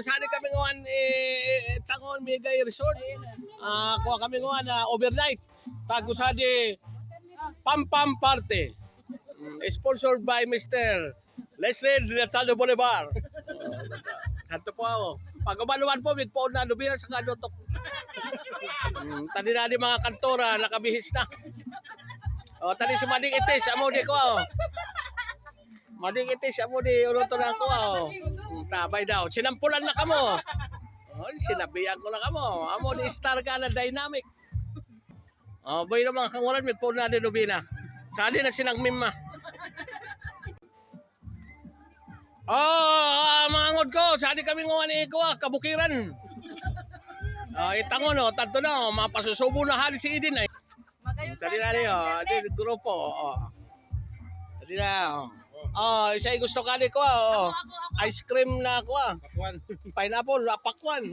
saan kami ngawan tangon Migay Resort. Kuha kami ngawan overnight. Tago sa di Pam Party. Sponsored by Mr. Leslie Natalo Bolivar. Kanto po ako. Pag-umanuan po, may po na lubinan sa kadotok. Tadi na di mga kantora, nakabihis na. O, tadi si Mading Itis, amo di ko. Mading Itis, amo di uruto na ko. Tabay daw. Sinampulan na kamo. O, sinabihan ko na kamo. Amo di star ka na dynamic. O, boy na mga kanguran, may po na di lubina. Sali na sinang mima. Mga ngod ko, sali kami ngawan ni ko, kabukiran. Itango no, tanto na, mapasusubo na hali si Idin ay. Tadi na rin, ito grupo. Tadi na, isa yung gusto ka ni ko, ice cream na ko. Pineapple, pakwan.